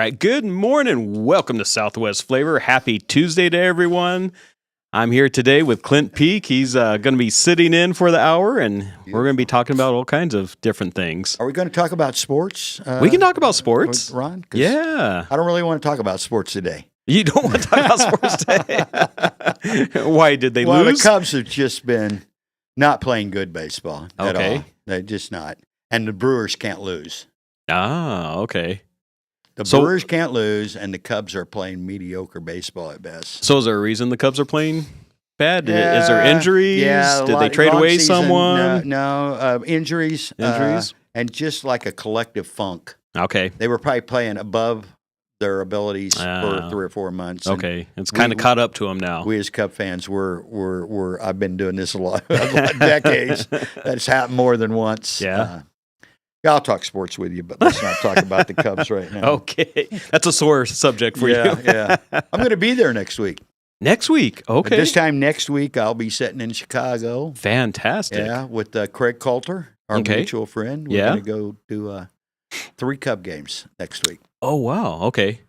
right. Good morning. Welcome to Southwest Flavor. Happy Tuesday to everyone. I'm here today with Clint Peek. He's going to be sitting in for the hour, and we're going to be talking about all kinds of different things. Are we going to talk about sports? We can talk about sports. Ron? Yeah. I don't really want to talk about sports today. You don't want to talk about sports today? Why, did they lose? The Cubs have just been not playing good baseball at all. They're just not. And the Brewers can't lose. Ah, okay. The Brewers can't lose, and the Cubs are playing mediocre baseball at best. So is there a reason the Cubs are playing bad? Is there injuries? Yeah. Did they trade away someone? No, injuries. And just like a collective funk. Okay. They were probably playing above their abilities for 3 or 4 months. Okay. It's kind of caught up to them now. We as Cub fans, I've been doing this a lot decades. That's happened more than once. Yeah. I'll talk sports with you, but let's not talk about the Cubs right now. Okay. That's a sore subject for you. Yeah. I'm going to be there next week. Next week? Okay. At this time next week, I'll be sitting in Chicago. Fantastic. Yeah, with Craig Coulter, our mutual friend. We're going to go do 3 Cub games next week. Oh, wow. Okay.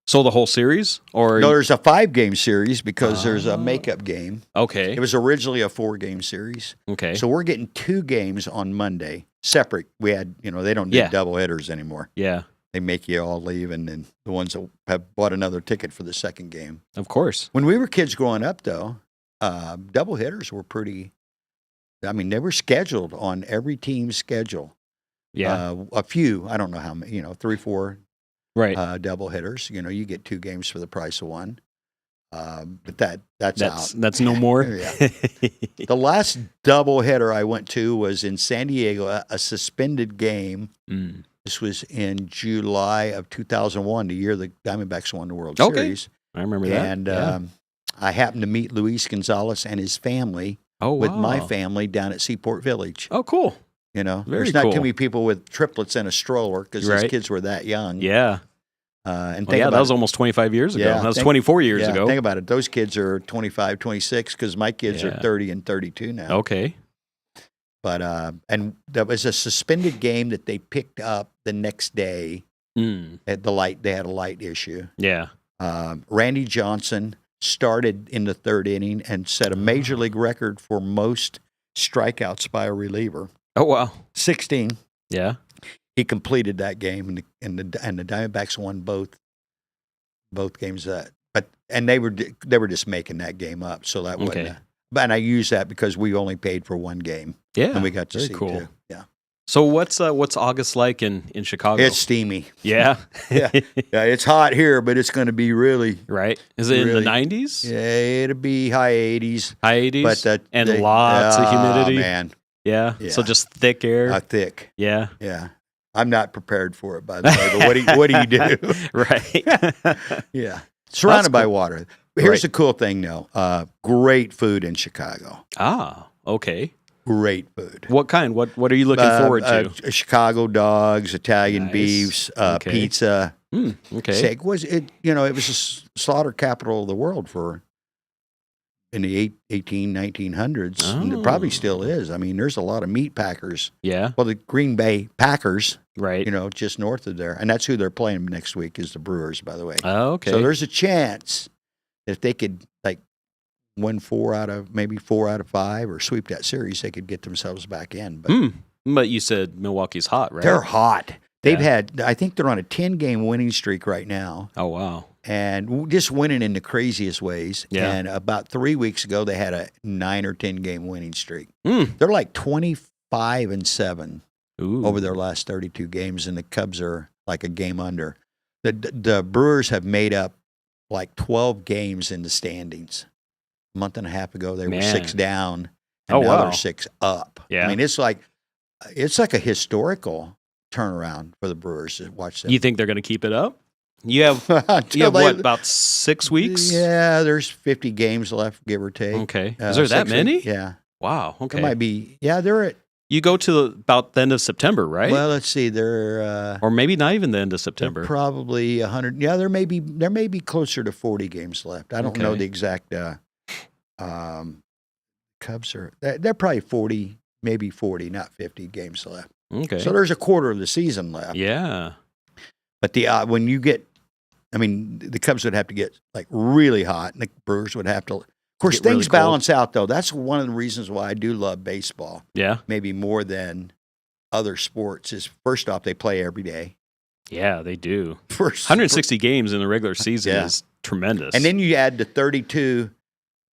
So the whole series? Or No, there's a 5-game series because there's a makeup game. Okay. It was originally a 4-game series. Okay. So we're getting 2 games on Monday, separate. We had, they don't do double headers anymore. Yeah. They make you all leave, and then the ones that have bought another ticket for the second game. Of course. When we were kids growing up, though, double headers were pretty. I mean, they were scheduled on every team's schedule. Yeah. A few, I don't know how many, 3, 4 double hitters. You get 2 games for the price of 1. But that's out. That's no more. Yeah. The last double hitter I went to was in San Diego, a suspended game. This was in July of 2001, the year the Diamondbacks won the World Series. I remember that. And I happened to meet Luis Gonzalez and his family with my family down at Seaport Village. Oh, cool. There's not too many people with triplets and a stroller because those kids were that young. Yeah. And that was almost 25 years ago. That was 24 years ago. Think about it. Those kids are 25, 26 because my kids are 30 and 32 now. Okay. But and that was a suspended game that they picked up the next day at the light. They had a light issue. Yeah. Randy Johnson started in the 3rd inning and set a major league record for most strikeouts by a reliever. Oh, wow. 16. Yeah. He completed that game, and the Diamondbacks won both games. But they were just making that game up, so that wasn't. And I use that because we only paid for 1 game. Yeah, and we got to see cool. 2. Yeah. So what's August like in Chicago? It's steamy. Yeah. yeah. It's hot here, but it's going to be really Is it in the 90s? Yeah, it'll be high 80s. High 80s, but lots of humidity. Oh man. Yeah. So just thick air. Thick. Yeah. Yeah. I'm not prepared for it, by the way. But what do you do? Right. Yeah. Surrounded by water. Here's the cool thing, though. Great food in Chicago. Ah, okay. Great food. What kind? What are you looking forward to? Chicago dogs, Italian beefs, pizza. Okay. Steak. It was a slaughter capital of the world in the 1900s. And it probably still is. I mean, there's a lot of meat packers. Yeah. Well, the Green Bay Packers. Right. Just north of there. And that's who they're playing next week is the Brewers, by the way. Oh, okay. So there's a chance that if they could win 4 out of 5 or sweep that series, they could get themselves back in. But you said Milwaukee's hot, right? They're hot. I think they're on a 10-game winning streak right now. Oh, wow. And just winning in the craziest ways. Yeah. And about 3 weeks ago, they had a 9 or 10-game winning streak. They're like 25-7 over their last 32 games, and the Cubs are like a game under. The Brewers have made up like 12 games in the standings. A month and a half ago, they were 6 down, and now they're 6 up. Yeah. I mean, it's like a historical turnaround for the Brewers. Watch that. You think they're going to keep it up? You have about 6 weeks? Yeah, there's 50 games left, give or take. Okay. Is there that many? Yeah. Wow. Okay. It might be. Yeah, they're at. You go to about the end of September, right? Well, let's see. They're or maybe not even the end of September. Probably 100. Yeah, there may be closer to 40 games left. I don't know the exact. Cubs are they're probably 40, maybe 40, not 50 games left. Okay. So there's a quarter of the season left. Yeah. But when you get I mean, the Cubs would have to get like really hot, and the Brewers would have to. Of course, Get really things cold. balance out, though. That's one of the reasons why I do love baseball. Yeah. Maybe more than other sports. Is first off, they play every day. Yeah, they do. 160 games in the regular season is tremendous. And then you add the 32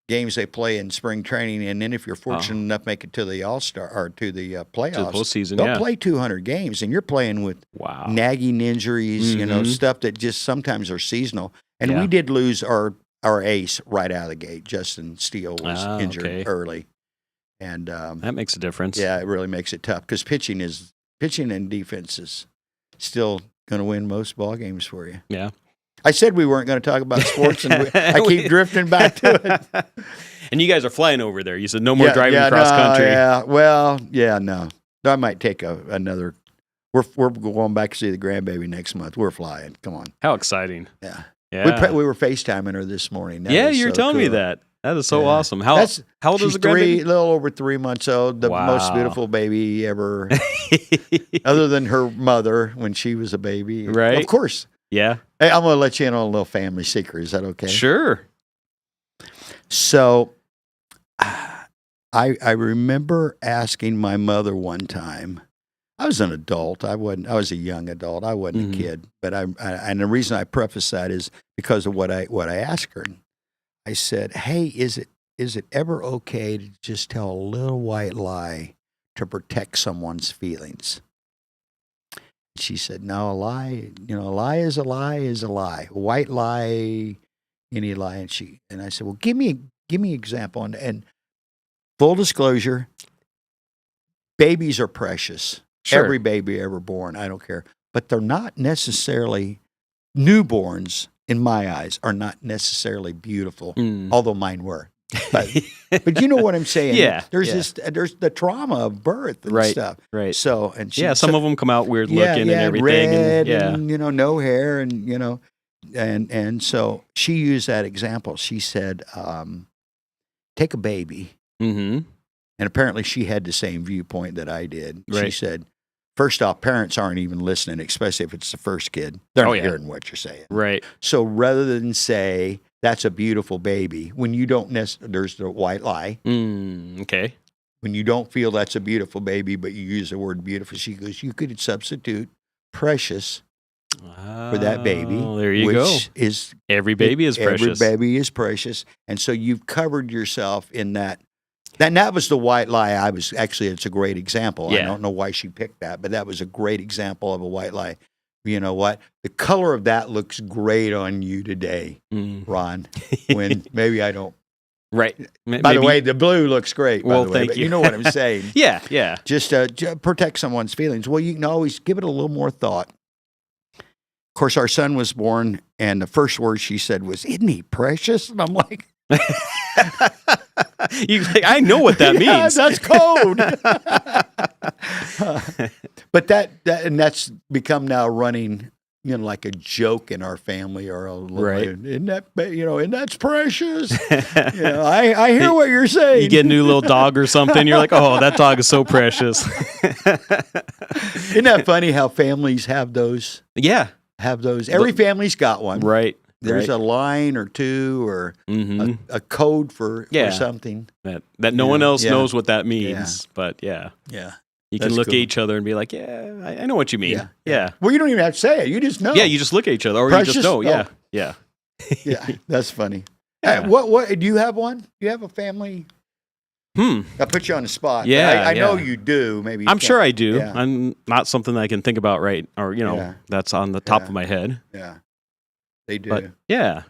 games they play in spring training, and then if you're fortunate enough to make it to the All-Star or to the playoffs, to the postseason, they'll play 200 games, and you're playing with nagging injuries, stuff that just sometimes are seasonal. And we did lose our ace right out of the gate. Justin Steele was injured early, and that makes a difference. Yeah, it really makes it tough because pitching and defense is still going to win most ball games for you. Yeah. I said we weren't going to talk about sports, and I keep drifting back to it. And you guys are flying over there. You said no more driving cross country. Yeah, well, no. I might take another. We're going back to see the grandbaby next month. We're flying. Come on. How exciting. Yeah. Yeah. We were FaceTiming her this morning. You're telling me that. That is so awesome. How old is the grandbaby? A little over 3 months old. The most beautiful baby ever, other than her mother when she was a baby. Right. Of course. Yeah. Hey, I'm going to let you in on a little family secret. Is that okay? Sure. So I remember asking my mother one time. I was an adult. I was a young adult. I wasn't a kid. But and the reason I preface that is because of what I asked her. I said, "Hey, is it ever okay to just tell a little white lie to protect someone's feelings?" She said, "No, a lie. A lie is a lie is a lie. A white lie, any lie." And I said, "Well, give me an example." And full disclosure, babies are precious. Sure. Every baby ever born, I don't care. But they're not necessarily newborns, in my eyes, are not necessarily beautiful, although mine were. But you know what I'm saying? Yeah. There's the trauma of birth and stuff. Right. So some of them come out weird looking and everything. Red and no hair and so she used that example. She said, take a baby. Mm-hmm. And apparently she had the same viewpoint that I did. Right. She said, first off, parents aren't even listening, especially if it's the first kid. They're not hearing what you're saying. Right. So rather than say, that's a beautiful baby, when you don't there's the white lie. Okay. When you don't feel that's a beautiful baby, but you use the word beautiful, she goes, you could substitute precious for that baby. There you go. Every baby is precious. Every baby is precious. And so you've covered yourself in that. And that was the white lie. It's a great example. Yeah. I don't know why she picked that, but that was a great example of a white lie. You know what? The color of that looks great on you today, Ron, when maybe I don't. Right. By the way, the blue looks great. Well, by the way, thank you. You know what I'm saying. Yeah. Just protect someone's feelings. Well, you can always give it a little more thought. Of course, our son was born, and the first word she said was, "Isn't he precious?" And I'm like, I know what that means. That's code. But that's become now running, like a joke in our family, or isn't that's precious. I hear what you're saying. You get a new little dog or something, you're like, oh, that dog is so precious. Isn't that funny how families have those? Yeah. Have those. Every family's got one. Right. There's a line or two or a code for something. That no one else knows what that means. Yeah. But yeah. You can look at each other and be like, I know what you mean. Yeah. Well, you don't even have to say it. You just know. Yeah, you just look at each other, or precious, you just know. Yeah. Yeah, that's funny. Yeah. Hey, what do you have one? Do you have a family? I put you on the spot. Yeah, I know you do. Maybe I'm sure I do. Yeah. I'm not something I can think about that's on the top of my head. Yeah, they do. But yeah.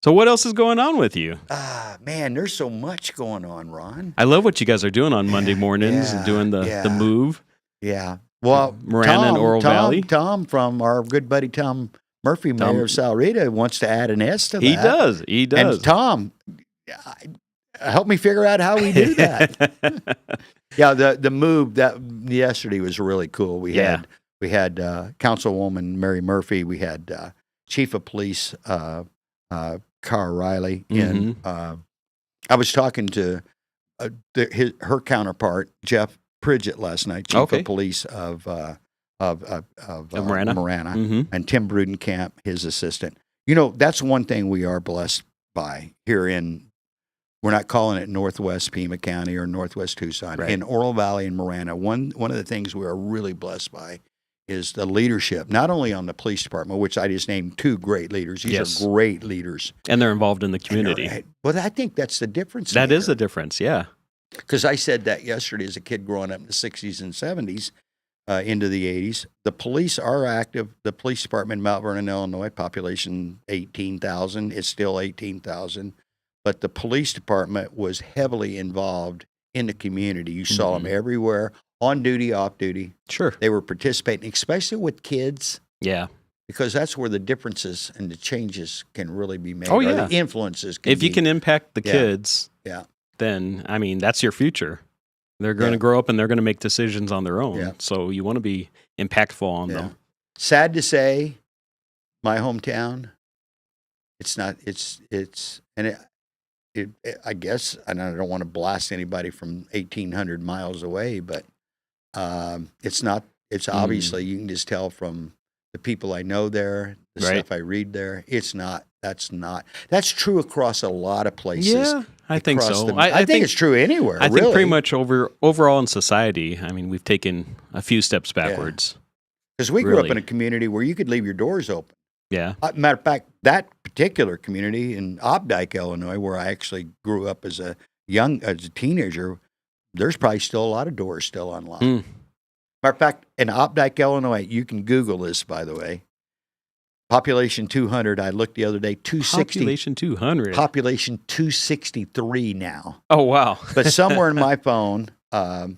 So what else is going on with you? Man, there's so much going on, Ron. I love what you guys are doing on Monday mornings and doing the move. Yeah. Well, Marana and Oro Valley. Tom from our good buddy Tom Murphy, mayor of Salrita, wants to add an S to that. He does. And Tom, help me figure out how we do that. Yeah, the move that yesterday was really cool. We had Councilwoman Mary Murphy. We had Chief of Police Carl Riley. And I was talking to her counterpart, Jeff Pridgett, last night, Chief of Police of Marana, and Tim Brudenkamp, his assistant. That's one thing we are blessed by here we're not calling it Northwest Pima County or Northwest Tucson. Right. In Oro Valley and Marana, one of the things we are really blessed by is the leadership, not only on the police department, which I just named two great leaders. These are great leaders. And they're involved in the community. Well, I think that's the difference. That is the difference, yeah. Because I said that yesterday as a kid growing up in the 60s and 70s, into the 80s. The police are active. The police department in Mount Vernon, Illinois, population 18,000. It's still 18,000. But the police department was heavily involved in the community. You saw them everywhere, on duty, off duty. Sure. They were participating, especially with kids. Yeah. Because that's where the differences and the changes can really be made. Oh, yeah. Or the influences can If you can impact the kids, yeah, then, I mean, that's your future. They're going to grow up and they're going to make decisions on their own. Yeah. So you want to be impactful on them. Sad to say, my hometown, it's not, and I guess, and I don't want to blast anybody from 1,800 miles away, but it's not, it's obviously, you can just tell from the people I know there, the stuff I read there, that's true across a lot of places. Yeah, I think so. I think it's true anywhere. I think pretty much overall in society, I mean, we've taken a few steps backwards. Because we grew up in a community where you could leave your doors open. Yeah. Matter of fact, that particular community in Opdyke, Illinois, where I actually grew up as a teenager, there's probably still a lot of doors still unlocked. Matter of fact, in Opdyke, Illinois, you can Google this, by the way. Population 200, I looked the other day, 260. Population 200. Population 263 now. Oh, wow. But somewhere in my phone, a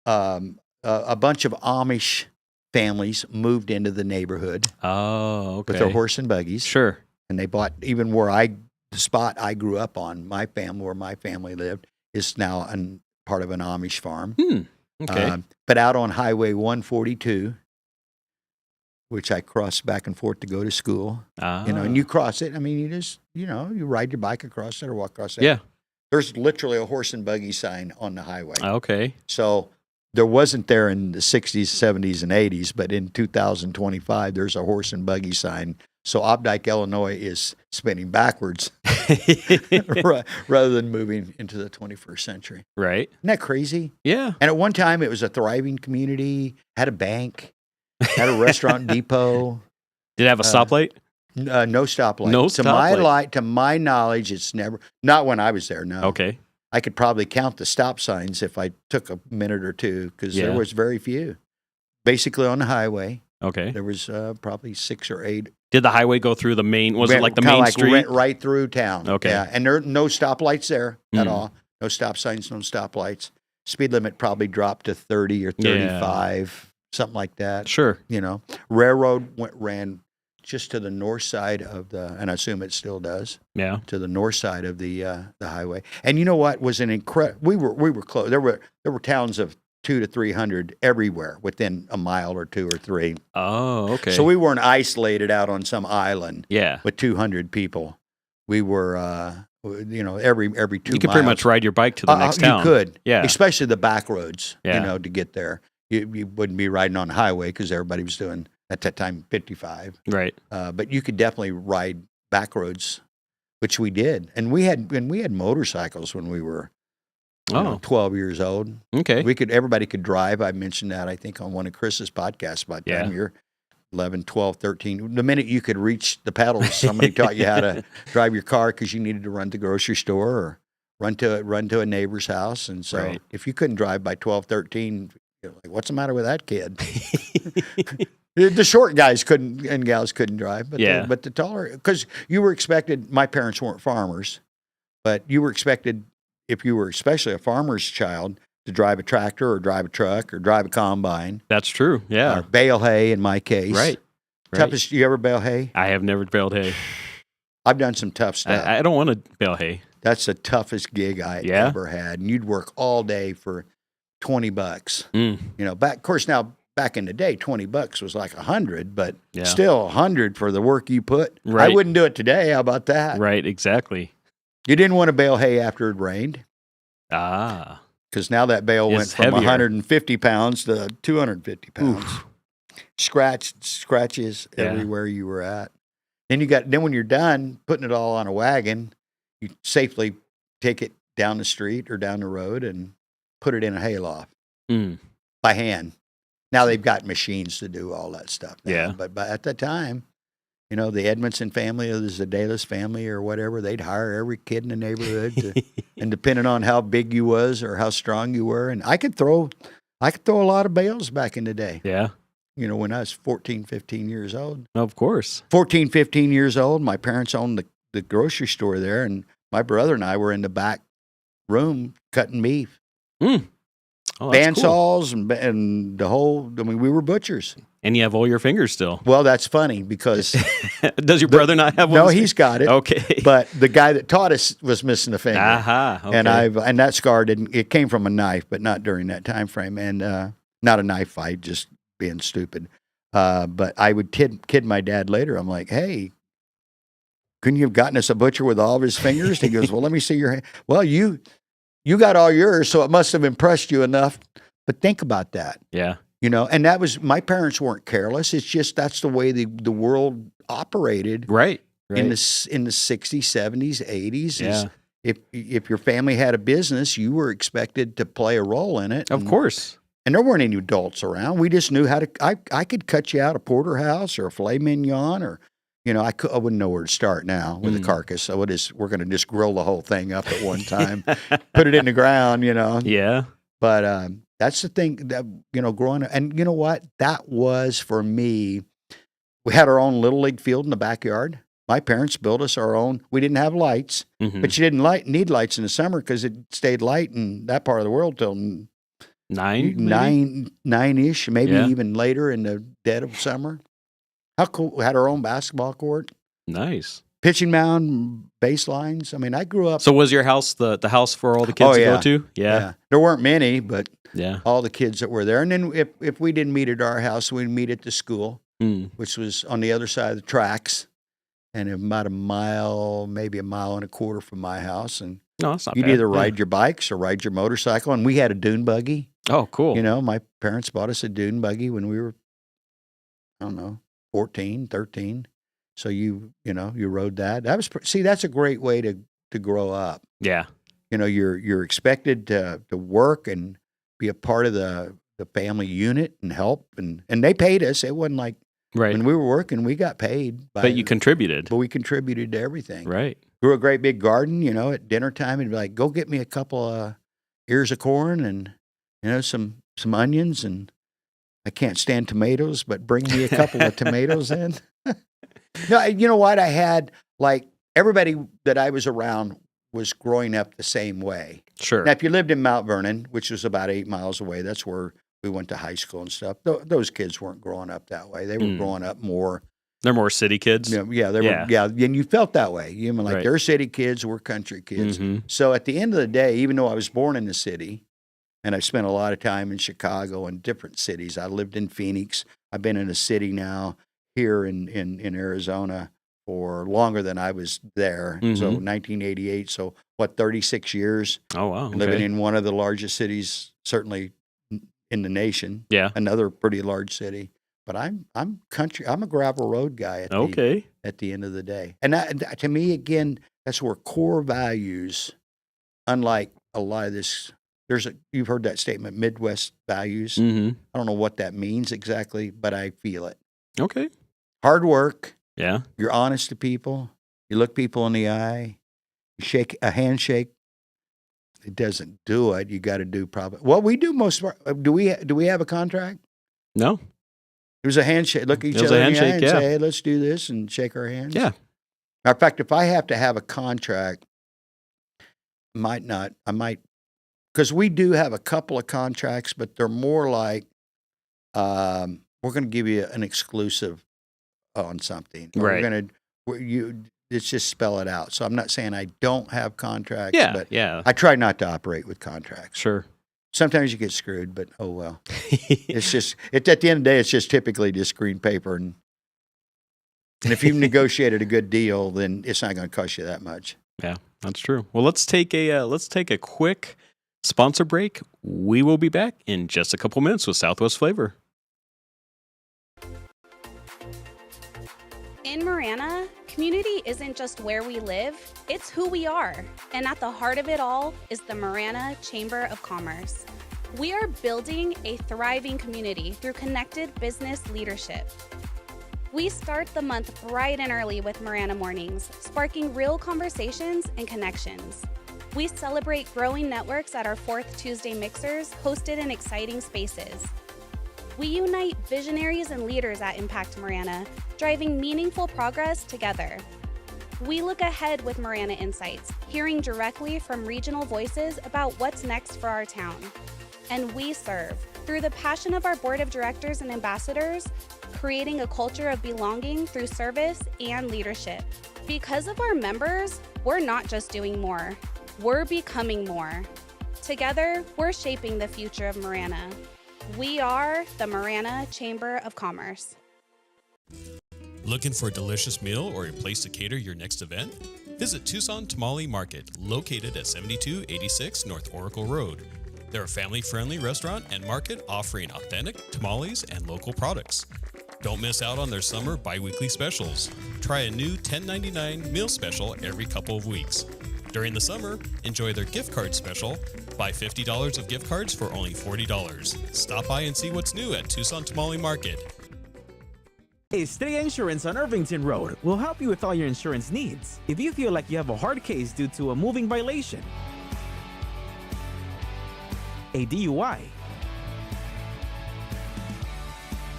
bunch of Amish families moved into the neighborhood. Oh, okay. With their horse and buggies. Sure. And they bought, even the spot I grew up on, where my family lived, is now part of an Amish farm. Okay. But out on Highway 142, which I crossed back and forth to go to school, and you cross it. I mean, you just, you ride your bike across it or walk across it. Yeah. There's literally a horse and buggy sign on the highway. Okay. So there wasn't there in the 60s, 70s, and 80s, but in 2025, there's a horse and buggy sign. So Opdyke, Illinois is spinning backwards rather than moving into the 21st century. Right. Isn't that crazy? Yeah. And at one time, it was a thriving community, had a bank, had a restaurant depot. Did it have a stoplight? No stoplight. No stoplight. To my knowledge, it's never, not when I was there, no. Okay. I could probably count the stop signs if I took a minute or two, because there was very few. Basically on the highway. Okay. There was probably 6 or 8. Did the highway go through the main, was it like the main street? Went right through town. Okay. Yeah, and there are no stoplights there at all. No stop signs, no stoplights. Speed limit probably dropped to 30 or 35, something like that. Sure. Railroad ran just to the north side of and I assume it still does. Yeah. To the north side of the highway. And you know what was an incredible? We were close. There were towns of 200 to 300 everywhere within a mile or 2 or 3. Oh, okay. So we weren't isolated out on some island. Yeah. With 200 people. We were, every 2 miles. You could pretty much ride your bike to the next town. You could. Yeah. Especially the back roads. Yeah. To get there. You wouldn't be riding on the highway because everybody was doing at that time 55. Right. But you could definitely ride back roads, which we did, and we had motorcycles when we were 12 years old. Okay. Everybody could drive. I mentioned that I think on one of Chris's podcasts about time you're 11, 12, 13. The minute you could reach the pedals, somebody taught you how to drive your car because you needed to run to the grocery store or run to a neighbor's house. And so if you couldn't drive by 12, 13, you're like, what's the matter with that kid? The short guys and gals couldn't drive, but the taller, because you were expected. My parents weren't farmers, but you were expected, if you were especially a farmer's child, to drive a tractor or drive a truck or drive a combine. That's true. Yeah. Or bale hay in my case. Right. Toughest. You ever bale hay? I have never baled hay. I've done some tough stuff. I don't want to bale hay. That's the toughest gig I ever had, and you'd work all day for $20. Of course now. Back in the day, $20 was like $100, but still $100 for the work you put. Right. I wouldn't do it today. How about that? Right, exactly. You didn't want to bale hay after it rained. Because now that bale went from heavier. 150 pounds to 250 pounds. Oof. scratches everywhere you were at. Then when you're done putting it all on a wagon, you safely take it down the street or down the road and put it in a hayloft by hand. Now they've got machines to do all that stuff now. Yeah. But at the time, the Edmondson family or the Zedalis family or whatever, they'd hire every kid in the neighborhood and depending on how big you was or how strong you were. And I could throw a lot of bales back in the day. Yeah. When I was 14, 15 years old. Of course. 14, 15 years old, my parents owned the grocery store there, and my brother and I were in the back room cutting beef. Oh, Bandsaws and the whole, we were butchers. And you have all your fingers still. Well, that's funny because... Does your brother not have one? No, he's got it. Okay. But the guy that taught us was missing a finger. Okay. And that scar it came from a knife, but not during that time frame. And not a knife fight, just being stupid. But I would kid my dad later. I'm like, hey, couldn't you have gotten us a butcher with all of his fingers? He goes, well, let me see your hand. Well, you got all yours, so it must have impressed you enough. But think about that. Yeah. And that was, my parents weren't careless. It's just that's the way the world operated. Right. In the 60s, 70s, 80s. Yeah. If your family had a business, you were expected to play a role in it. Of course. And there weren't any adults around. We just knew how to. I could cut you out a porterhouse or a filet mignon, or I wouldn't know where to start now with a carcass. So we're going to just grill the whole thing up at one time, put it in the ground. Yeah. But that's the thing that growing up. And you know what? That was for me. We had our own little league field in the backyard. My parents built us our own. We didn't have lights, but you didn't need lights in the summer because it stayed light in that part of the world till 9-ish, maybe even later in the dead of summer. How cool! We had our own basketball court. Nice. Pitching mound, baselines. I grew up. So was your house the house for all the kids to go to? Yeah. There weren't many, but yeah, all the kids that were there. And then if we didn't meet at our house, we'd meet at the school, which was on the other side of the tracks, and about a mile, maybe a mile and a quarter from my house. And that's not you'd bad. either ride your bikes or ride your motorcycle. And we had a dune buggy. Oh, cool. My parents bought us a dune buggy when we were, 14, 13. So you rode that. That's a great way to grow up. Yeah. You're expected to work and be a part of the family unit and help. And they paid us. It wasn't like when we were working, we got paid. But you contributed. But we contributed to everything. Right. Grew a great big garden, at dinner time. It'd be like, go get me a couple of ears of corn and some onions, and I can't stand tomatoes, but bring me a couple of tomatoes in. No, you know what? I had, everybody that I was around was growing up the same way. Sure. Now, if you lived in Mount Vernon, which was about 8 miles away, that's where we went to high school and stuff. Those kids weren't growing up that way. They were growing up more. They're more city kids. They were. Yeah, and you felt that way. They're city kids, we're country kids. So at the end of the day, even though I was born in the city, and I've spent a lot of time in Chicago and different cities. I lived in Phoenix. I've been in a city now here in Arizona for longer than I was there. So 1988. So 36 years? Oh, wow. Okay. Living in one of the largest cities, certainly in the nation. Yeah. Another pretty large city. But I'm country. I'm a gravel road guy at the end of the day. And that, to me, again, that's where core values, unlike a lot of this. You've heard that statement, Midwest values. I don't know what that means exactly, but I feel it. Okay. Hard work. Yeah. You're honest to people. You look people in the eye. You shake a handshake. It doesn't do it. You got to do probably. Well, we do most of our. Do we have a contract? No. It was a handshake. Look at each other in the eye and say, "Hey, let's do this," and shake our hands. Yeah. In fact, if I have to have a contract, I might. Because we do have a couple of contracts, but they're more like, we're going to give you an exclusive on something. Right. Let's just spell it out. So I'm not saying I don't have contracts, but I try not to operate with contracts. Sure. Sometimes you get screwed, but oh well. It's just, at the end of the day, it's just typically just green paper. And if you've negotiated a good deal, then it's not going to cost you that much. Yeah, that's true. Well, let's take a quick sponsor break. We will be back in just a couple minutes with Southwest Flavor. In Marana, community isn't just where we live, it's who we are. And at the heart of it all is the Marana Chamber of Commerce. We are building a thriving community through connected business leadership. We start the month bright and early with Marana Mornings, sparking real conversations and connections. We celebrate growing networks at our 4th Tuesday mixers, hosted in exciting spaces. We unite visionaries and leaders at Impact Marana, driving meaningful progress together. We look ahead with Marana Insights, hearing directly from regional voices about what's next for our town. And we serve, through the passion of our board of directors and ambassadors, creating a culture of belonging through service and leadership. Because of our members, we're not just doing more, we're becoming more. Together, we're shaping the future of Marana. We are the Marana Chamber of Commerce. Looking for a delicious meal or a place to cater your next event? Visit Tucson Tamale Market, located at 7286 North Oracle Road. They're a family-friendly restaurant and market offering authentic tamales and local products. Don't miss out on their summer bi-weekly specials. Try a new $10.99 meal special every couple of weeks. During the summer, enjoy their gift card special. Buy $50 of gift cards for only $40. Stop by and see what's new at Tucson Tamale Market. Estrella Insurance on Irvington Road will help you with all your insurance needs. If you feel like you have a hard case due to a moving violation, a DUI,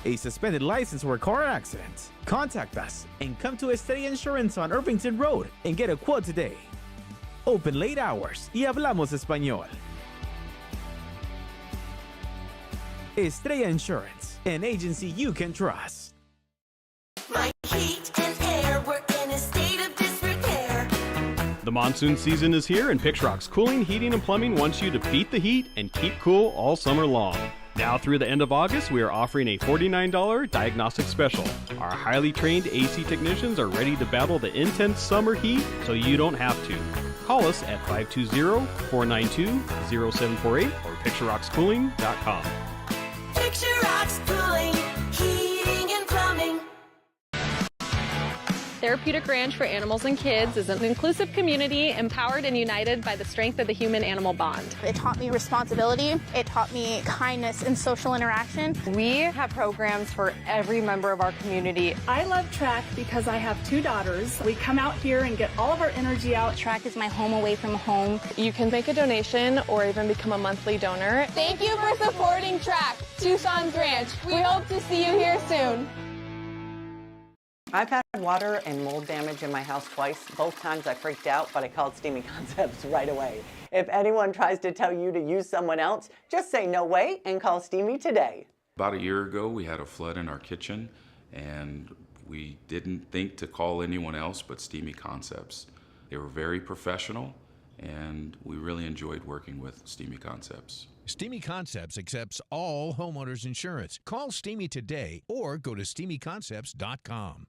a suspended license or a car accident, contact us and come to Estrella Insurance on Irvington Road and get a quote today. Open late hours y hablamos español. Estrella Insurance, an agency you can trust. My heat and air were in a state of disrepair. The monsoon season is here, and Pixrock's Cooling, Heating, and Plumbing wants you to beat the heat and keep cool all summer long. Now through the end of August, we are offering a $49 diagnostic special. Our highly trained AC technicians are ready to battle the intense summer heat, so you don't have to. Call us at 520-492-0748 or picturerockscooling.com. Picture Rocks Cooling, Heating and Plumbing. Therapeutic Ranch for Animals and Kids is an inclusive community empowered and united by the strength of the human-animal bond. It taught me responsibility. It taught me kindness and social interaction. We have programs for every member of our community. I love track because I have 2 daughters. We come out here and get all of our energy out. Track is my home away from home. You can make a donation or even become a monthly donor. Thank you for supporting Track, Tucson's Ranch. We hope to see you here soon. I've had water and mold damage in my house twice. Both times I freaked out, but I called Steamy Concepts right away. If anyone tries to tell you to use someone else, just say no way and call Steamy today. About a year ago, we had a flood in our kitchen, and we didn't think to call anyone else but Steamy Concepts. They were very professional, and we really enjoyed working with Steamy Concepts. Steamy Concepts accepts all homeowners insurance. Call Steamy today or go to steamyconcepts.com.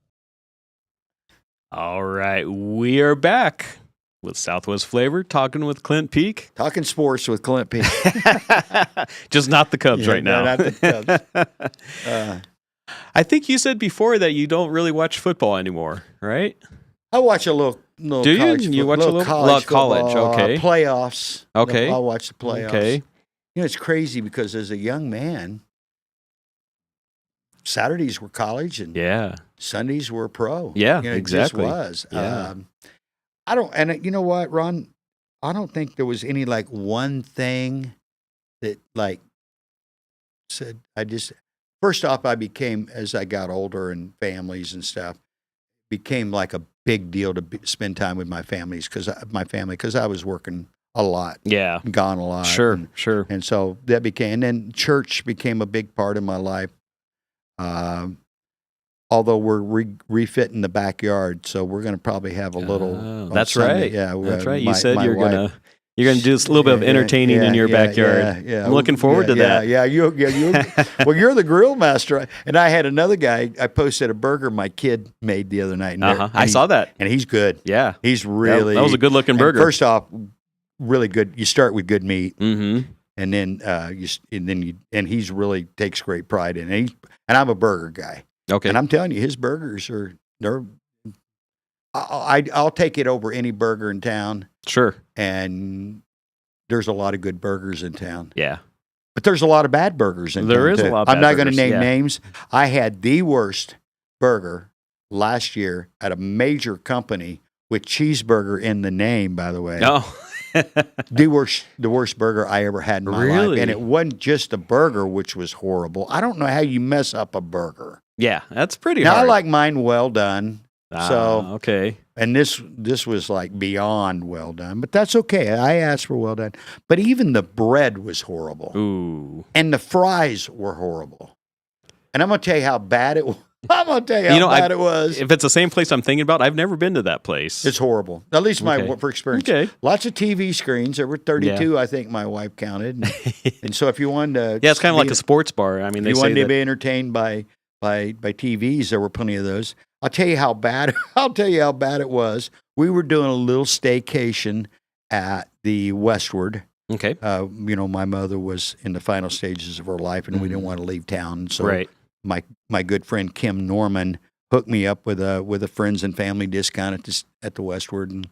All right, we are back with Southwest Flavor, talking with Clint Peek. Talking sports with Clint Peek. Just not the Cubs right now. No, not the Cubs. I think you said before that you don't really watch football anymore, right? I watch a little Do you? college, You watch a little college, football, okay. Playoffs. Okay. I'll watch the playoffs. Okay. You know, it's crazy because as a young man, Saturdays were college and Sundays were pro. Yeah, you know, exactly. It just was. Yeah. I don't, and you know what, Ron? I don't think there was any like one thing that like said, first off, I became, as I got older and families and stuff, became like a big deal to spend time with my family because I was working a lot. Yeah. Gone a lot. Sure. And so that became, and then church became a big part of my life. Although we're refitting the backyard, so we're going to probably have a little. That's Sunday. right. Yeah, that's right. You said you're gonna do a little bit of entertaining in your backyard. Yeah. I'm looking forward to that. Yeah. You. Well, you're the grill master, and I had another guy. I posted a burger my kid made the other night. And I saw that, and he's good. Yeah, he's really. That was a good looking burger. First off, really good. You start with good meat. Mm-hmm. And then and he's really takes great pride in it. And I'm a burger guy. Okay. And I'm telling you, his burgers I'll take it over any burger in town. Sure. And there's a lot of good burgers in town. Yeah. But there's a lot of bad burgers in town. There is a lot of bad I'm not going to burgers, name yeah. names. I had the worst burger last year at a major company with cheeseburger in the name, by the way. Oh. the worst burger I ever had in my life. Really? And it wasn't just a burger, which was horrible. I don't know how you mess up a burger. Yeah, that's pretty Now, hard. I like mine well done. So okay. And this was like beyond well done, but that's okay. I asked for well done. But even the bread was horrible. Ooh. And the fries were horrible. And I'm going to tell you how bad it was. I'm going to tell you how bad it was. If it's the same place I'm thinking about, I've never been to that place. It's horrible. At least for experience. Okay. Lots of TV screens. There were 32, I think my wife counted. And so if you wanted to... Yeah, it's kind of like a sports bar. I mean, if you wanted to be entertained by TVs, there were plenty of those. I'll tell you how bad it was. We were doing a little staycation at the Westward. Okay. My mother was in the final stages of her life, and we didn't want to leave town. So my good friend Kim Norman hooked me up with a friends and family discount at the Westward, and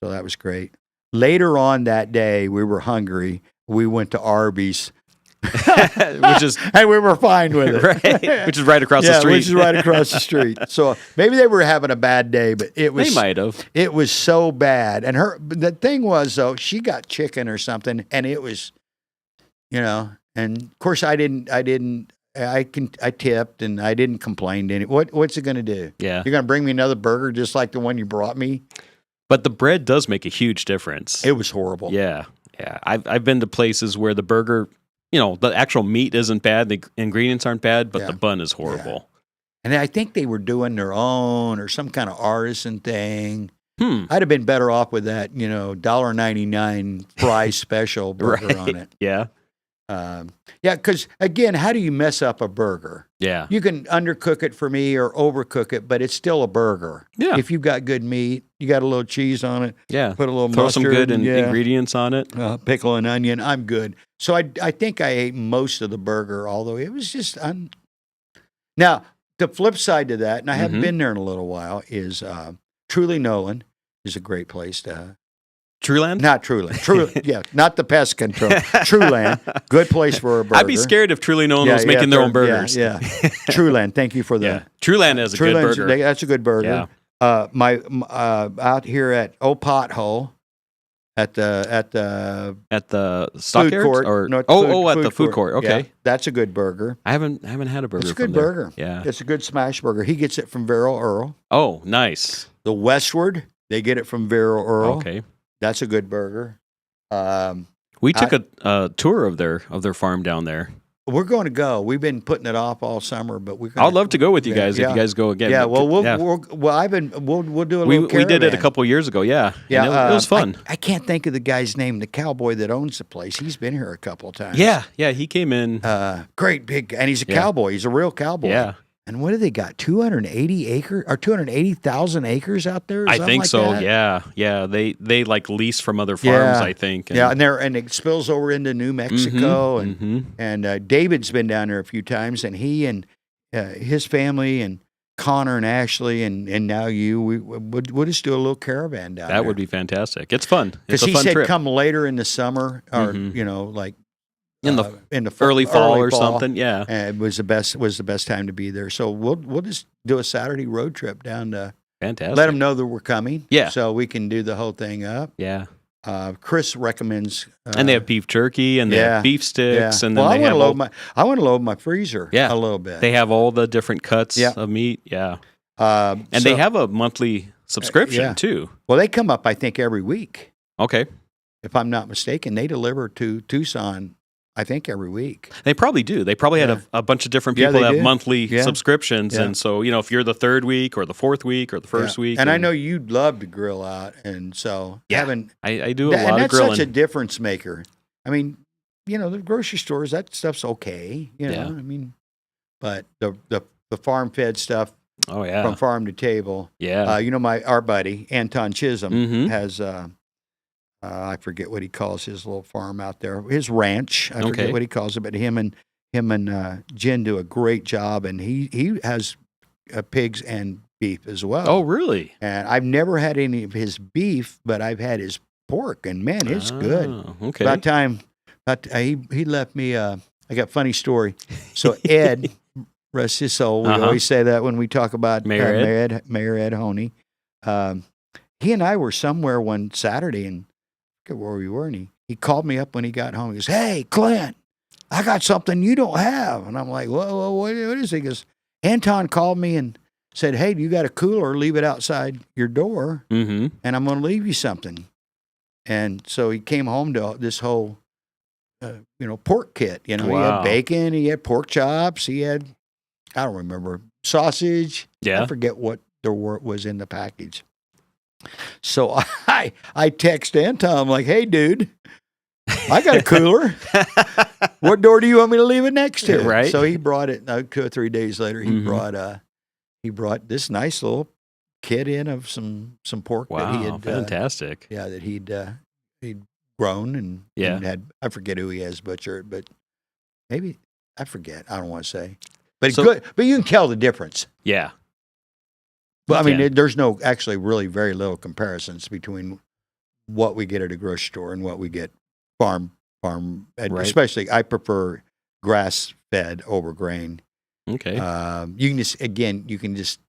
so that was great. Later on that day, we were hungry. We went to Arby's. Which is and we were fine with it, right? Which is right across the street. Which is right across the street. So maybe they were having a bad day, but it was. They might have. It was so bad, and the thing was though, she got chicken or something, and it was, and of course I tipped and I didn't complain to any. What's it going to do? Yeah, you're going to bring me another burger just like the one you brought me. But the bread does make a huge difference. It was horrible. Yeah. I've been to places where the burger. The actual meat isn't bad, the ingredients aren't bad, but the bun is horrible. Yeah. And I think they were doing their own or some kind of artisan thing. I'd have been better off with that, $1.99 fry special burger on it. Yeah. Because, again, how do you mess up a burger? Yeah. You can undercook it for me or overcook it, but it's still a burger. Yeah. If you've got good meat, you got a little cheese on it. Yeah. Put a little Throw mustard. some good ingredients on it. Pickle and onion. I'm good. So I think I ate most of the burger, although it was just... Now, the flip side to that, and I haven't been there in a little while, is Truly Nolan is a great place to... Truland? Not Truland. Yeah, not the pest control. Truland. Good place for a burger. I'd be scared if Truly Nolan was making their own burgers. Yeah. Truland. Thank you for that. Yeah. Truland is a good burger. That's a good burger. Yeah. Out here at Old Pothole at the stock food yards court. or no, at the food court. Okay. Yeah, that's a good burger. I haven't had a burger. It's a good from there. burger. Yeah. It's a good smash burger. He gets it from Vero Earl. Oh, nice. The Westward, they get it from Vero Earl. Okay. That's a good burger. We took a tour of their farm down there. We're going to go. We've been putting it off all summer, but I'd love to go with you guys if you guys go again. Yeah, well, we'll do a little. We did it a couple years ago. Yeah, yeah, and it was fun. I can't think of the guy's name. The cowboy that owns the place. He's been here a couple of times. Yeah, he came in. Great big, and he's a cowboy. He's a real cowboy. Yeah. And what do they got? 280,000 acres out there? I think so. That? Yeah. They like lease from other farms. I think. And it spills over into New Mexico, and David's been down there a few times, and he and his family and Connor and Ashley and now we'll just do a little caravan down there. That would be fantastic. It's fun. Because he said come later in the summer or like. In the early fall or something, yeah. It was the best time to be there. So we'll just do a Saturday road trip down to. Fantastic. Let them know that we're coming. Yeah. So we can do the whole thing up. Yeah. Chris recommends. And they have beef jerky and they have beef sticks and then I want to load my freezer. A little bit. They have all the different cuts of meat. Yeah. And they have a monthly subscription too. Well, they come up I think every week. Okay. If I'm not mistaken, they deliver to Tucson. I think every week. They probably do. They probably had a bunch of different people that have monthly Yeah. subscriptions. And so, if you're the third week or the fourth week or the first week. And I know you'd love to grill out. And so I do a lot of grilling. And that's such a difference maker. I mean, the grocery stores, that stuff's okay. I mean, but the farm-fed stuff from farm to table. Yeah. Our buddy, Anton Chisholm, has... I forget what he calls his little farm out there, his ranch. I forget what he calls it, but him and Jen do a great job, and he has pigs and beef as well. Oh, really? And I've never had any of his beef, but I've had his pork, and man, it's good. Okay. About time, he left me. I got a funny story. So Ed, rest his soul. We always say that when we talk about Mayor Ed Honey. He and I were somewhere one Saturday, and I forget where we were, and he called me up when he got home. He goes, "Hey, Clint, I got something you don't have." And I'm like, "Whoa, what is it?" He goes, "Anton called me and said, hey, you got a cooler, leave it outside your door, and I'm going to leave you something." And so he came home to this whole, pork kit. He had bacon, he had pork chops, he had, I don't remember, sausage. Yeah. I forget what was in the package. So I text Anton, I'm like, "Hey, dude, I got a cooler. What door do you want me to leave it next to?" Right. So he brought it 2 or 3 days later. He brought this nice little kit in of some pork that he had fantastic. that he'd grown and had. I forget who he has butchered, but maybe I forget. I don't want to say, but it's good. But you can tell the difference. Yeah. But I mean, there's no actually really very little comparisons between what we get at a grocery store and what we get farm. Especially, I prefer grass fed over grain. Okay. You can just.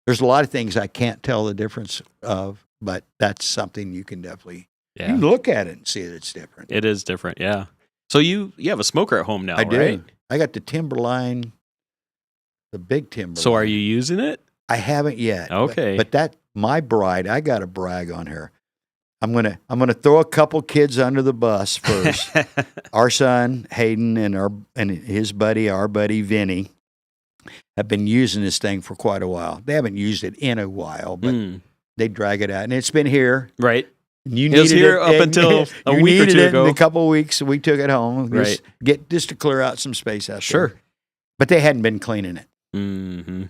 There's a lot of things I can't tell the difference of, but that's something you can definitely. Yeah. You can look at it and see that it's different. It is different. Yeah. So you have a smoker at home now, I do. right? I got the Timberline, the big Timberline. So are you using it? I haven't yet. Okay. But that my bride, I got to brag on her. I'm gonna throw a couple kids under the bus first. Our son Hayden and his buddy, our buddy Vinny, have been using this thing for quite a while. They haven't used it in a while, but they drag it out, and it's been here. Right. You it was here up until a week or two ago. In a couple of weeks, we took it home. Right. Just to clear out some space out there. Sure. But they hadn't been cleaning it. Mm-hmm.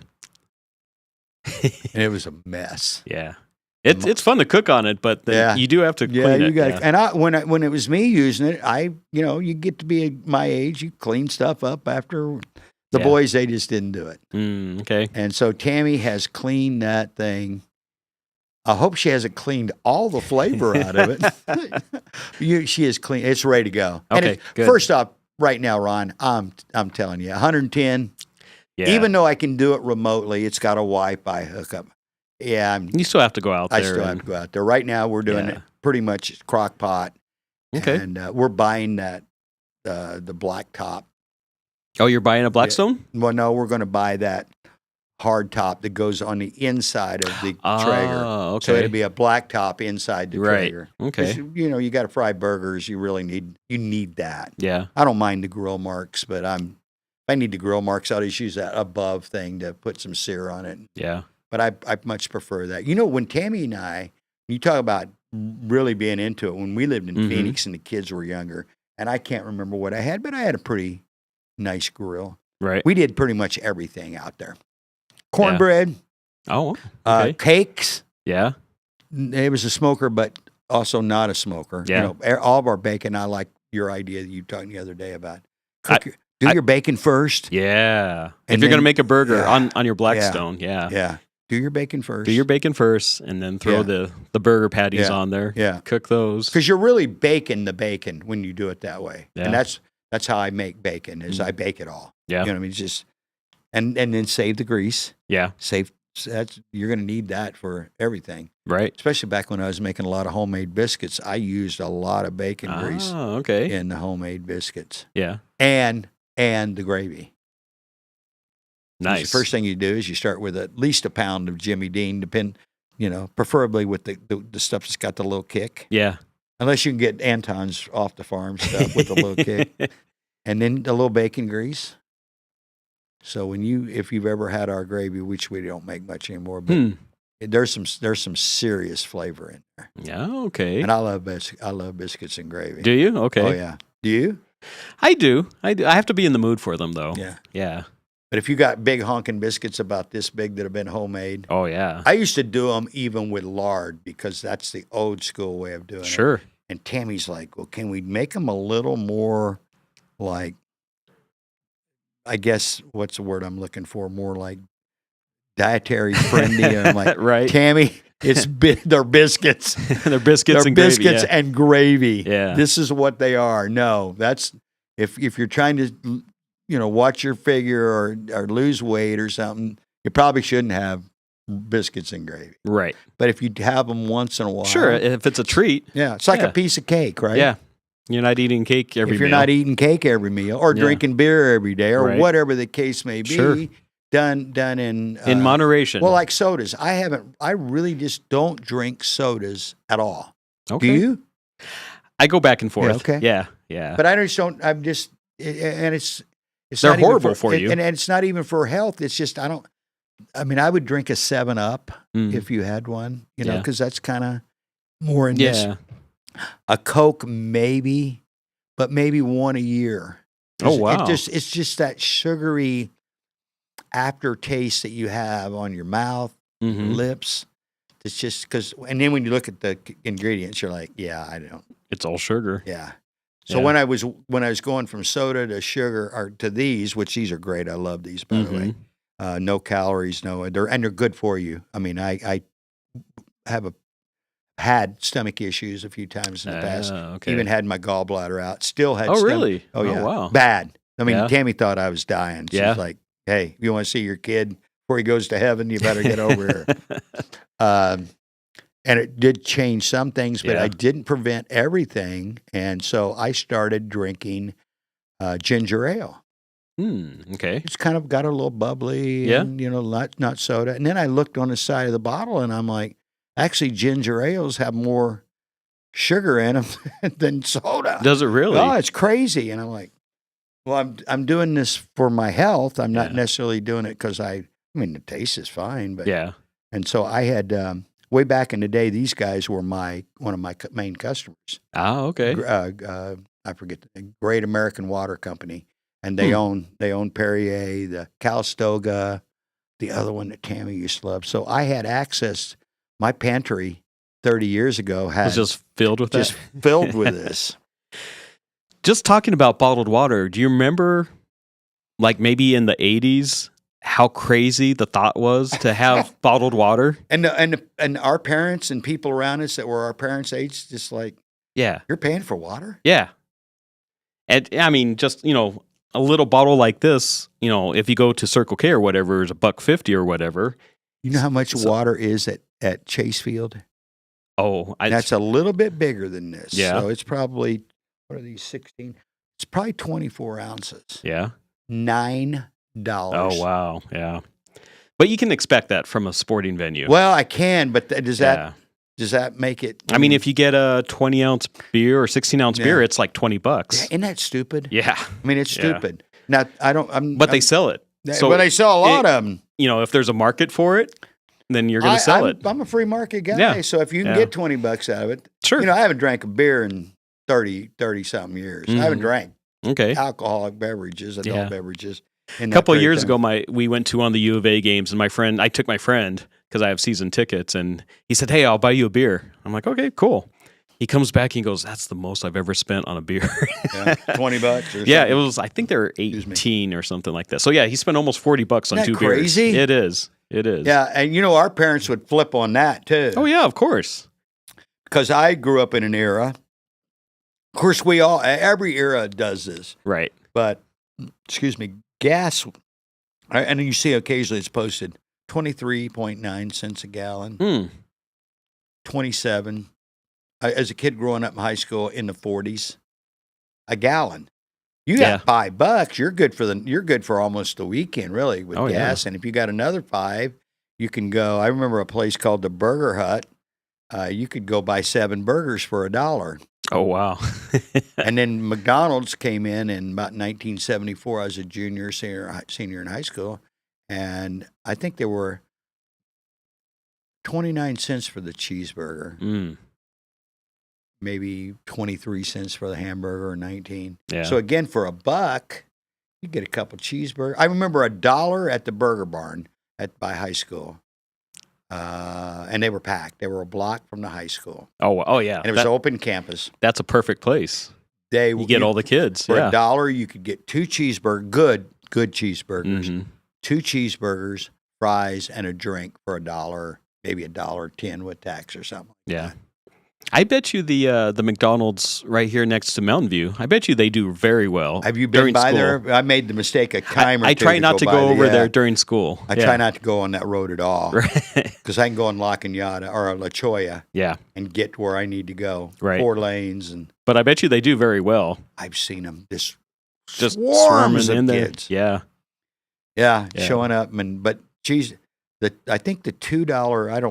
And it was a mess. Yeah. It's fun to cook on it, but you do have to clean it. And when it was me using it, you get to be my age, you clean stuff up after the boys. They just didn't do it. Okay. And so Tammy has cleaned that thing. I hope she hasn't cleaned all the flavor out of it. She is clean. It's ready to go. Okay. Good. First off, right now, Ron, I'm telling you, 110. Yeah. Even though I can do it remotely, it's got a Wi-Fi hookup. Yeah, you still have to go out there. I still have to go out there. Right now, we're doing it pretty much crock pot. Okay. And we're buying that the black top. Oh, you're buying a Blackstone? Yeah. Well, no, we're going to buy that hard top that goes on the inside of the Traeger. Oh, okay. So it'll be a black top inside the Traeger. Okay. You got to fry burgers. You really need that. Yeah. I don't mind the grill marks, but if I need the grill marks, I'll just use that above thing to put some sear on it. Yeah. But I much prefer that. When Tammy and I, you talk about really being into it, when we lived in Phoenix and the kids were younger, and I can't remember what I had, but I had a pretty nice grill. Right. We did pretty much everything out there. Cornbread. Yeah. Oh, okay. Cakes. Yeah. It was a smoker, but also not a smoker. Yeah. All of our bacon, I like your idea that you talked the other day about. Do your bacon first. Yeah. If you're going to make a burger on your Blackstone, Yeah. Do your bacon first. Do your bacon first, and then throw the burger patties on there. Yeah. Cook those. Because you're really baking the bacon when you do it that way. Yeah. And that's how I make bacon, is I bake it all. Yeah. You know what I mean? Just and then save the grease. Yeah. You're going to need that for everything. Right. Especially back when I was making a lot of homemade biscuits, I used a lot of bacon grease in the homemade biscuits. Yeah. And the gravy. Nice. The first thing you do is you start with at least a pound of Jimmy Dean, preferably with the stuff that's got the little kick. Yeah. Unless you can get Anton's off the farm stuff with a little kick. And then a little bacon grease. So if you've ever had our gravy, which we don't make much anymore, but there's some serious flavor in there. Yeah, okay. And I love biscuits and gravy. Do you? Okay. Oh yeah. Do you? I do. I have to be in the mood for them though. Yeah. Yeah. But if you got big honking biscuits about this big that have been homemade. Oh yeah. I used to do them even with lard because that's the old school way of doing it. Sure. And Tammy's like, well, can we make them a little more like, I guess, what's the word I'm looking for? More like dietary friendly. And I'm like, right, Tammy, they're biscuits. They're biscuits and biscuits gravy. Yeah. and gravy. Yeah. This is what they are. No, that's if you're trying to, watch your figure or lose weight or something, you probably shouldn't have biscuits and gravy. Right. But if you have them once in a while, Sure, if it's a treat. Yeah, it's like a piece of cake, right? Yeah. You're not eating cake every meal. If you're not eating cake every meal or drinking beer every day or whatever the case may be, sure. done in moderation. Well, like sodas. I really just don't drink sodas at all. Okay. Do you? I go back and forth. Yeah, okay. Yeah. But I just don't. I'm just, and it's they're horrible for you, and it's not even for health. It's just I don't. I mean, I would drink a 7-Up if you had one, because that's kind of more in this. A Coke, maybe, but maybe one a year. Oh, wow. It's just that sugary aftertaste that you have on your mouth, lips. It's just because, and then when you look at the ingredients, you're like, yeah, I don't. It's all sugar. Yeah. So when I was going from soda to sugar or to these, which these are great. I love these, by the way. No calories, they're good for you. I mean, I have had stomach issues a few times in the past. Okay. Even had my gallbladder out. Still had. Really? Oh yeah. Oh, wow. Bad. I mean, Tammy thought I was dying. She's like, "Hey, you want to see your kid before he goes to heaven? You better get over here." And it did change some things, but I didn't prevent everything. And so I started drinking ginger ale. Okay. It's kind of got a little bubbly, and, not soda. And then I looked on the side of the bottle, and I'm like, actually, ginger ales have more sugar in them than soda. Does it really? Oh, it's crazy. And I'm like, well, I'm doing this for my health. I'm not necessarily doing it because I mean, the taste is fine, but And so I had way back in the day, these guys were one of my main customers. Oh, okay. I forget the Great American Water Company. And they own Perrier, the Calistoga, the other one that Tammy used to love. So I had access. My pantry 30 years ago was just filled with filled with this. Just talking about bottled water. Do you remember, like maybe in the 80s, how crazy the thought was to have bottled water? And our parents and people around us that were our parents' age, just like, you're paying for water? Yeah. And I mean, just a little bottle like this, if you go to Circle K or whatever, is $1.50 or whatever. You know how much water is at Chase Field? Oh, that's a little bit bigger than this. Yeah. So it's probably, what are these, 16? It's probably 24 ounces. Yeah. $9. Oh, wow. Yeah. But you can expect that from a sporting venue. Well, I can, but does that make it? I mean, if you get a 20-ounce beer or 16-ounce beer, it's like $20. Isn't that stupid? Yeah. I mean, it's stupid. Now, But they sell it. So they sell a lot of them. If there's a market for it, then you're going to sell it. I'm a free market guy. Yeah. So if you can get $20 out of it. Sure. I haven't drank a beer in 30-something years. I haven't drank alcoholic beverages, adult beverages. A couple of years ago, we went to one of the U of A games, and I took my friend, because I have season tickets, and he said, "Hey, I'll buy you a beer." I'm like, "Okay, cool." He comes back and he goes, "That's the most I've ever spent on a beer." $20 or something. Yeah, it was. I think they were 18 or something like that. So yeah, he spent almost $40 on two beers. Crazy? It is. It is. Yeah, and our parents would flip on that too. Oh yeah, of course. Because I grew up in an era. Of course, every era does this, right? But gas. And you see occasionally it's posted 23.9 cents a gallon. 27. As a kid growing up in high school in the 40s, a gallon. You got $5. You're good for almost the weekend, really, with gas. Yeah. And if you got another $5, you can go. I remember a place called the Burger Hut. You could go buy 7 burgers for $1. Oh wow! And then McDonald's came in about 1974. I was a senior in high school, and I think there were 29 cents for the cheeseburger. Maybe 23 cents for the hamburger, or 19. Yeah. So again, for $1, you get a couple cheeseburgers. I remember $1 at the Burger Barn by high school. And they were packed. They were a block from the high school. Oh yeah. And it was open campus. That's a perfect place. You get all the kids. For $1, you could get 2 cheeseburgers, good cheeseburgers, 2 cheeseburgers, fries, and a drink for $1, maybe $1.10 with tax or something. Yeah. I bet you the McDonald's right here next to Mountain View, I bet you they do very well. Have you been by there? I made the mistake a time or two. I try not to go over there during school. I try not to go on that road at all. Because I can go on La Cañada or La Cholla and get where I need to go. Right. 4 lanes. But I bet you they do very well. I've seen them just swarming in there. Kids. Yeah, showing up. But geez, I think the $2. I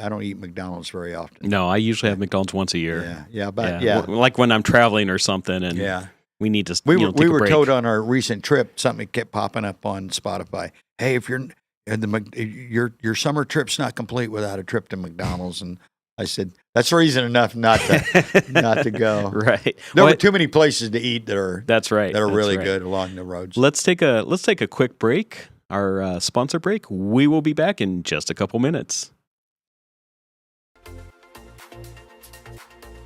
don't eat McDonald's very often. No, I usually have McDonald's once a year. Like when I'm traveling or something, and we need to. We take were a break. told on our recent trip, something kept popping up on Spotify. Hey, if your summer trip's not complete without a trip to McDonald's, and I said that's reason enough not to go. Right. There were too many places to eat that are really right. good along the roads. Let's take a quick break. Our sponsor break. We will be back in just a couple minutes.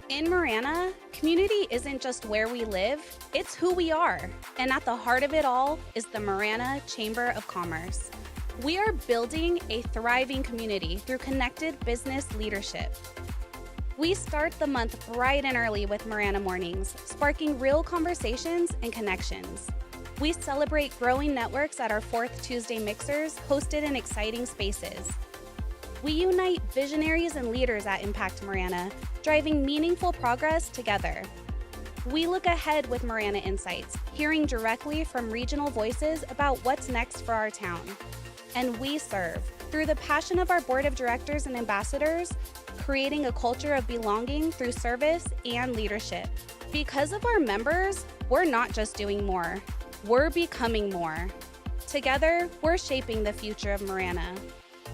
In Marana, community isn't just where we live, it's who we are. And at the heart of it all is the Marana Chamber of Commerce. We are building a thriving community through connected business leadership. We start the month bright and early with Marana Mornings, sparking real conversations and connections. We celebrate growing networks at our 4th Tuesday Mixers, hosted in exciting spaces. We unite visionaries and leaders at Impact Marana, driving meaningful progress together. We look ahead with Marana Insights, hearing directly from regional voices about what's next for our town. And we serve, through the passion of our board of directors and ambassadors, creating a culture of belonging through service and leadership. Because of our members, we're not just doing more. We're becoming more. Together, we're shaping the future of Marana.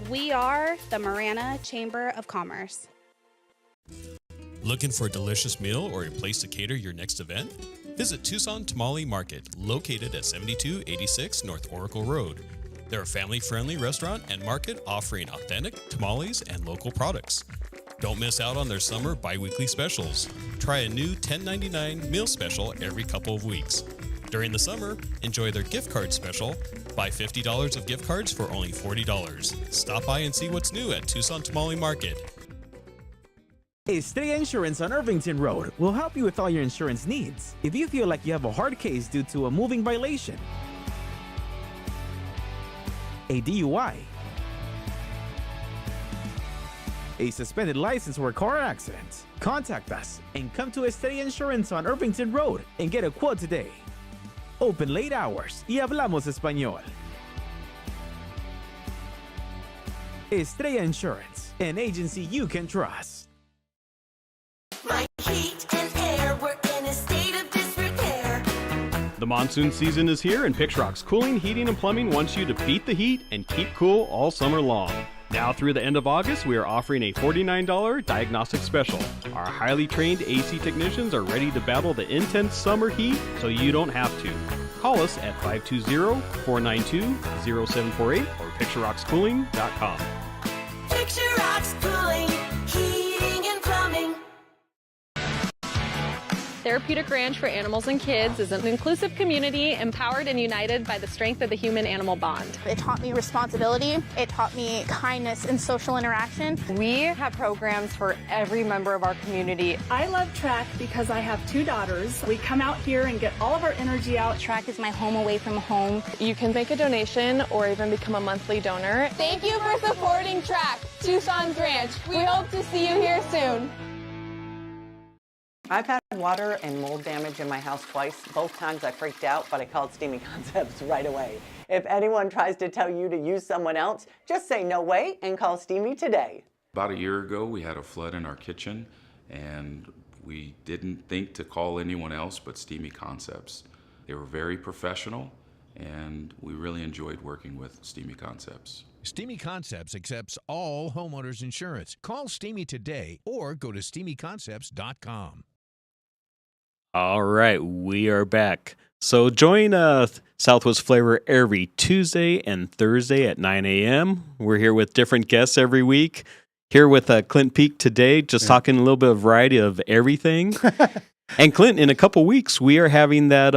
We are the Marana Chamber of Commerce. Looking for a delicious meal or a place to cater your next event? Visit Tucson Tamale Market, located at 7286 North Oracle Road. They're a family-friendly restaurant and market offering authentic tamales and local products. Don't miss out on their summer bi-weekly specials. Try a new $10.99 meal special every couple of weeks. During the summer, enjoy their gift card special. Buy $50 of gift cards for only $40. Stop by and see what's new at Tucson Tamale Market. Estrella Insurance on Irvington Road will help you with all your insurance needs. If you feel like you have a hard case due to a moving violation, a DUI, a suspended license or a car accident, contact us and come to Estrella Insurance on Irvington Road and get a quote today. Open late hours y hablamos español. Estrella Insurance, an agency you can trust. My heat and air were in a state of disrepair. The monsoon season is here, and Pixrock's Cooling, Heating, and Plumbing wants you to beat the heat and keep cool all summer long. Now through the end of August, we are offering a $49 diagnostic special. Our highly trained AC technicians are ready to battle the intense summer heat so you don't have to. Call us at 520-492-0748 or PictureRocksCooling.com. Picture Rocks Cooling, Heating, and Plumbing. Therapeutic Ranch for Animals and Kids is an inclusive community empowered and united by the strength of the human-animal bond. It taught me responsibility. It taught me kindness and social interaction. We have programs for every member of our community. I love track because I have 2 daughters. We come out here and get all of our energy out. Track is my home away from home. You can make a donation or even become a monthly donor. Thank you for supporting Track, Tucson's Ranch. We hope to see you here soon. I've had water and mold damage in my house twice. Both times I freaked out, but I called Steamy Concepts right away. If anyone tries to tell you to use someone else, just say no way and call Steamy today. About a year ago, we had a flood in our kitchen, and we didn't think to call anyone else but Steamy Concepts. They were very professional, and we really enjoyed working with Steamy Concepts. Steamy Concepts accepts all homeowners insurance. Call Steamy today or go to steamyconcepts.com. All right, we are back. So join Southwest Flavor every Tuesday and Thursday at 9 a.m. We're here with different guests every week. Here with Clint Peek today, just talking a little bit of variety of everything. And Clint, in a couple weeks, we are having that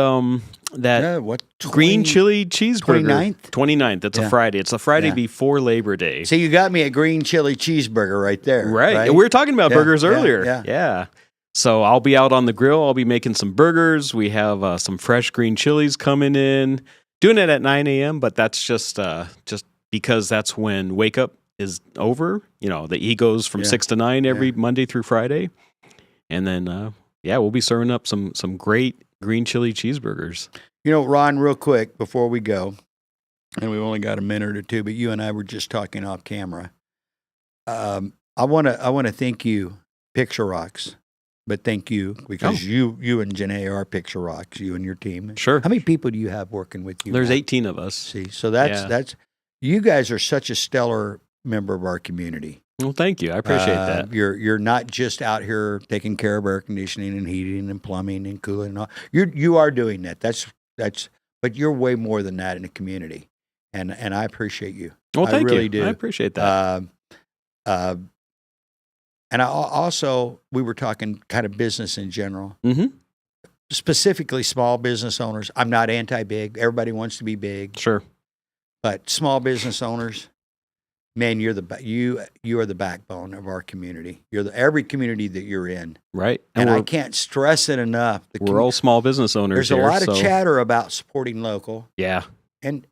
that what, green chili cheeseburger. 29th? 29th. That's a Friday. It's a Friday before Labor Day. So you got me a green chili cheeseburger right there. Right. We were talking about burgers earlier. Yeah. So I'll be out on the grill. I'll be making some burgers. We have some fresh green chilies coming in. Doing it at 9 a.m., but that's just because that's when Wake Up is over. You know, he goes from 6 to 9 every Monday through Friday. And then, we'll be serving up some great green chili cheeseburgers. You know, Ron, real quick before we go, and we've only got a minute or two, but you and I were just talking off camera. I want to thank you, Picture Rocks, but thank you because you and Janae are Picture Rocks, you and your team. Sure. How many people do you have working with you? There's 18 of us. See, so that's you guys are such a stellar member of our community. Well, thank you. I appreciate that. You're not just out here taking care of air conditioning and heating and plumbing and cooling and all. You are doing that. That's but you're way more than that in the community. And I appreciate you. Well, thank you. I really you. do. I appreciate that. And I also, we were talking kind of business in general, specifically small business owners. I'm not anti-big. Everybody wants to be big. Sure. But small business owners, man, you are the backbone of our community. You're every community that you're in. Right. And I can't stress it enough. We're all small business owners. There's a lot of chatter about supporting local. Yeah. And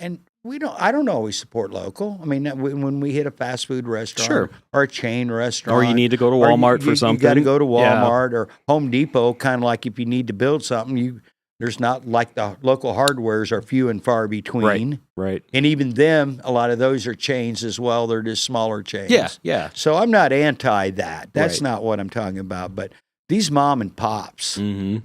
I don't always support local. I mean, when we hit a fast food restaurant or a chain restaurant. Or you need to go to Walmart for something. You got to go to Walmart or Home Depot, kind of like if you need to build something, there's not like the local hardwares are few and far between. Right. And even them, a lot of those are chains as well. They're just smaller chains. Yeah. So I'm not anti that. That's not what I'm talking about. But these mom and pops, you're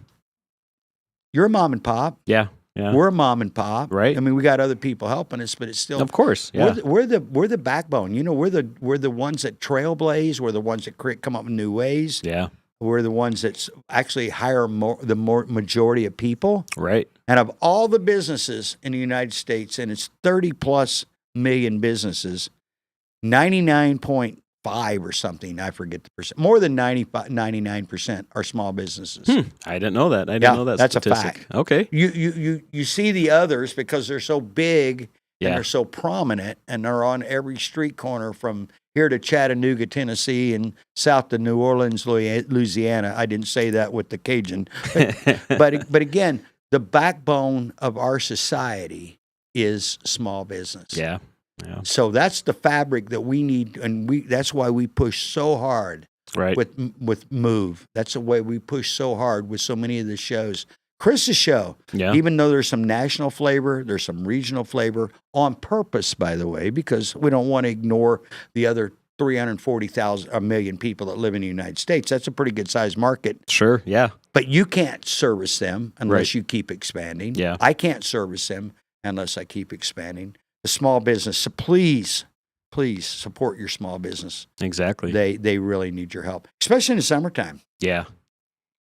a mom and pop. Yeah. We're a mom and pop, right? I mean, we got other people helping us, but it's still, of course, we're the backbone. You know, we're the ones that trailblaze. We're the ones that come up with new ways. Yeah, we're the ones that actually hire the majority of people. Right. And of all the businesses in the United States, and it's 30+ million businesses, 99.5 or something, I forget the percent, more than 99% are small businesses. I didn't know that. I didn't know that. That's statistic. a fact. Okay. You see the others because they're so big and they're so prominent, and they're on every street corner from here to Chattanooga, Tennessee, and south to New Orleans, Louisiana. I didn't say that with the Cajun, but again, the backbone of our society is small business. Yeah. So that's the fabric that we need, and that's why we push so hard with Move. That's the way we push so hard with so many of the shows. Chris's show, even though there's some national flavor, there's some regional flavor on purpose, by the way, because we don't want to ignore the other 340,000 million people that live in the United States. That's a pretty good sized market. Sure, yeah. But you can't service them unless you keep expanding. Yeah. I can't service them unless I keep expanding. The small business, so please support your small business. Exactly. They really need your help, especially in the summertime. Yeah.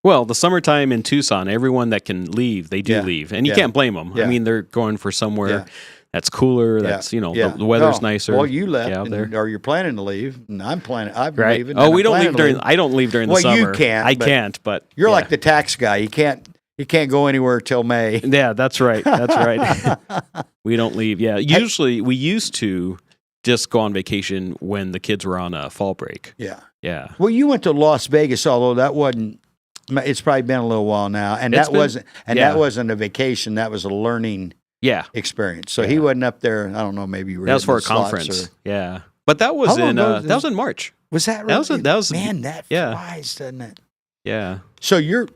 Well, the summertime in Tucson, everyone that can leave, they do leave. And you can't blame them. I mean, they're going for somewhere that's cooler, that's, the weather's nicer. Well, you left, or you're planning to leave, and I'm leaving. Oh, we don't leave I don't leave during the summer. Well, you can't. I can't, but. You're like the tax guy. You can't go anywhere till May. Yeah, that's right. That's right. We don't leave. Yeah. Usually, we used to just go on vacation when the kids were on a fall break. Yeah. Yeah. Well, you went to Las Vegas, although that wasn't. It's probably been a little while now, and that wasn't a vacation. That was a learning experience. So he wasn't up there. I don't know. Maybe you were. That was for a conference. Yeah. But that was that was in March. Was that really? That was man. That flies, doesn't it? Yeah. So you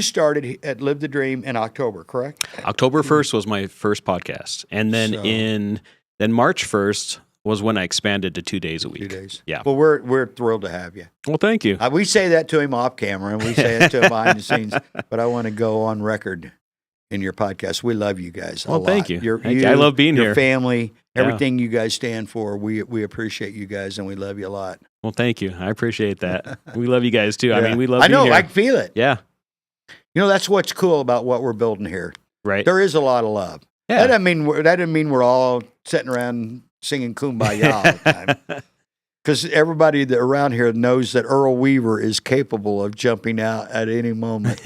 started at Live the Dream in October, correct? October 1st was my first podcast. And then then March 1st was when I expanded to 2 days a week. 2 days. Yeah. Well, we're thrilled to have you. Well, thank you. We say that to him off camera, and we say it to him behind the scenes. But I want to go on record in your podcast. We love you guys a lot. Thank you. I love being here. Your family, everything you guys stand for. We appreciate you guys, and we love you a lot. Well, thank you. I appreciate that. We love you guys, too. I mean, we love being here. I know. I can feel it. Yeah. That's what's cool about what we're building here. Right. There is a lot of love. Yeah. That doesn't mean we're all sitting around singing Kumbaya all the time. because everybody that around here knows that Earl Weaver is capable of jumping out at any moment.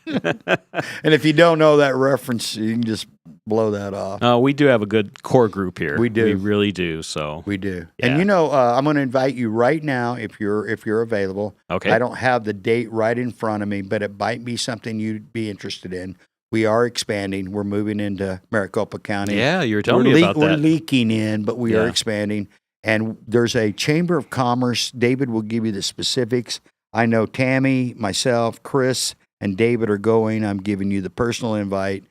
And if you don't know that reference, you can just blow that off. We do have a good core group here. We do. We really do. So we do. Yeah. And I'm going to invite you right now if you're available. Okay. I don't have the date right in front of me, but it might be something you'd be interested in. We are expanding. We're moving into Maricopa County. Yeah, you were telling me about that. We're leaking in, but we are expanding. And there's a Chamber of Commerce. David will give you the specifics. I know Tammy, myself, Chris, and David are going. I'm giving you the personal invite.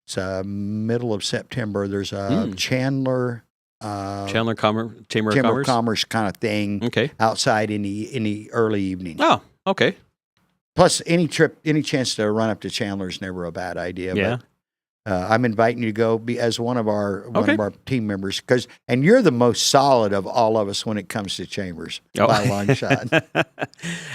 It's middle of September. There's a Chandler Chamber of Commerce kind of thing outside in the early evening. Oh, okay. Plus, any chance to run up to Chandler is never a bad idea. Yeah. But, I'm inviting you to go be as one of our team members and you're the most solid of all of us when it comes to chambers by a long shot.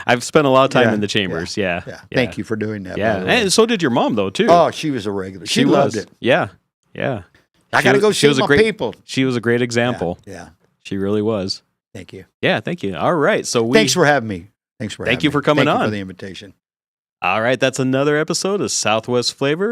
I've spent a lot of time in the chambers. Yeah. Thank you for doing that. Yeah, and so did your mom though too. Oh, she was a regular. She loved it. Yeah. I got to go see my people. She was a great example. Yeah. She really was. Thank you. Yeah, thank you. All right, so thanks for having me. Thank you for coming on. Thank you for the invitation. All right, that's another episode of Southwest Flavor.